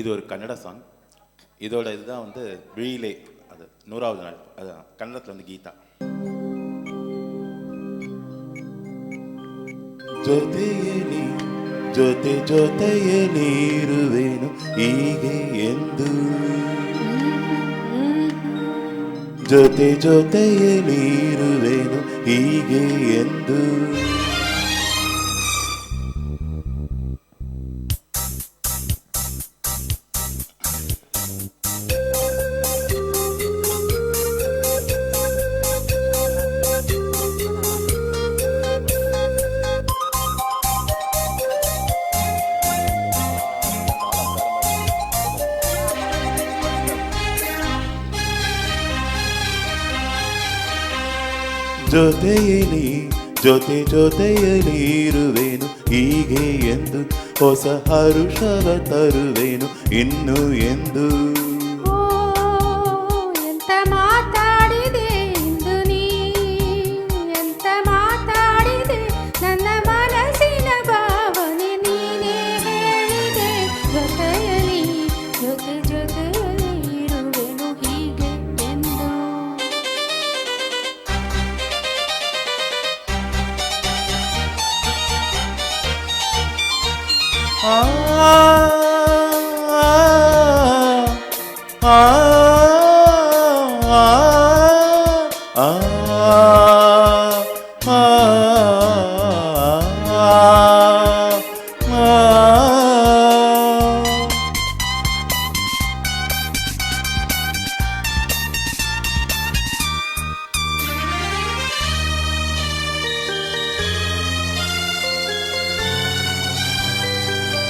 இது ஒரு கன்னட சாங். இதோட இதுதான் வந்து விழியிலே, அது 100வது நாள். அது கன்னடத்தில் வந்து கீதா. ಜೊತೆಯಲಿ ಜೊತೆ ಜೊತೆಯಲಿ ಇರುವೆನು ಹೀಗೆ ಎಂದು, ಜೊತೆ ಜೊತೆಯಲಿ ಇರುವೆನು ಹೀಗೆ ಎಂದು. ಜೊತೆಯಲಿ ಜೊತೆ ಜೊತೆಯಲಿ ಇರುವೆನು ಹೀಗೆ ಎಂದು, ಹೊಸ ಹರುಷವ ತರುವೆನು ಇನ್ನು ಎಂದು. ಎಂತ ಮಾತಾಡಿದೆ ಇಂದು ನೀ, ಎಂತ ಮಾತಾಡಿದೆ, ನನ್ನ ಮನಸ್ಸಿನ ಭಾವನೆ ನೀನೇ ಹೇಳಿದೆ. ಜೊತೆಯಲಿ ಜೊತೆ ಜೊತೆಯಲಿ ಇರುವೆನು ಹೀಗೆ ಎಂದು. ಆ ಆ ಆ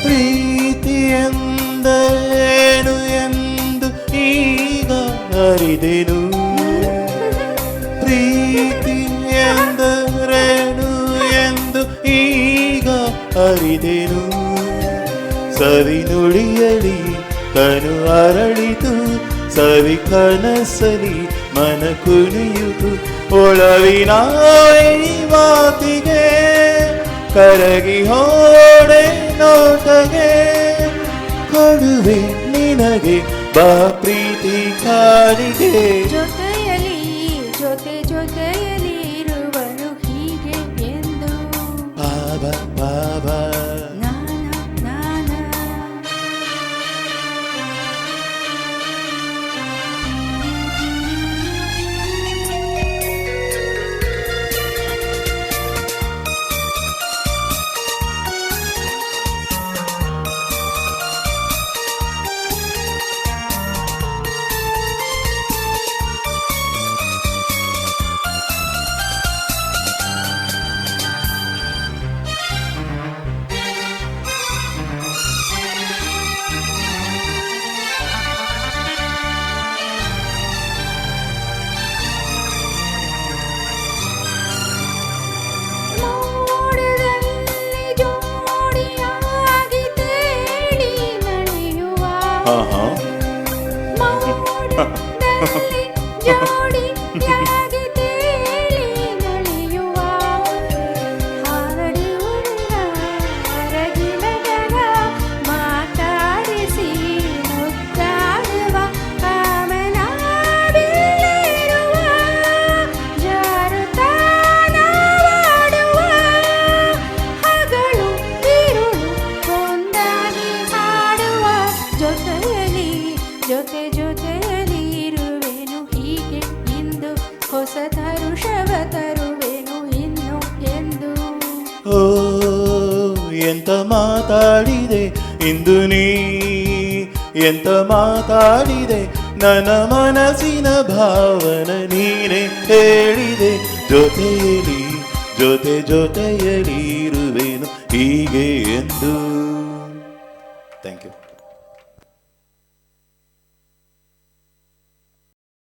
ಪ್ರೀತಿ ಎಂದರೇನು ಎಂದು ಈಗ ಅರಿದೆನು, ಪ್ರೀತಿ ಎಂದರೇನು ಎಂದು ಈಗ ಅರಿದೆನು. ಸವಿ ನುಡಿಯಲಿ ಕನು ಅರಳಿತು, ಸವಿ ಕನಸಲಿ ಮನ ಕುಣಿಯುತು. ಒಳವಿನ ಈ ಮಾತಿಗೆ ಕರಗಿ ಹೋಡೆ ನೋಟಗೆ, ಕೊಡುವೆ ನಿನಗೆ ಬಾ ಪ್ರೀತಿ ಕಾಣಿಗೆ. ಜೊತೆಯಲಿ ಜೊತೆ ಜೊತೆಯಲಿ ಇರುವನು ಹೀಗೆ ಎಂದು. ಬಾಬಾ ಬಾಬಾ ನಾನ ನಾನ ಜೋಡಿಯಾಗಿ ತೇಲಿ ನಲಿಯುವ, ಹಾಡುವುಳ್ಳ ಅರಗಿಲಗಗ ಮಾತಾಡಿಸಿ ಮುದ್ದಾಡುವ, ಕಾಮನ ಬೀಳಿರುವ ಜಾರುತ್ತಾನವಾಡುವ, ಹಗಲು ಇರುಳು ಒಂದಾಗಿ ಹಾಡುವ. ಜೊತೆಯಲಿ ಜೊತೆ ಜೊತೆಯಲಿ ಇರುವೆನು ಹೀಗೆ ಇಂದು, ಹೊಸ ಹರುಷವ ತರುವೆನು ಇನ್ನು ಎಂದು. ಓ ಎಂತ ಮಾತಾಡಿದೆ ಇಂದು ನೀ, ಎಂತ ಮಾತಾಡಿದೆ, ನನ್ನ ಮನಸ್ಸಿನ ಭಾವನ ನೀನೆ ಹೇಳಿದೆ. ಜೊತೆಯಲಿ ಜೊತೆ ಜೊತೆಯಲಿ ಇರುವೆನು ಹೀಗೆ ಎಂದು. Thank you.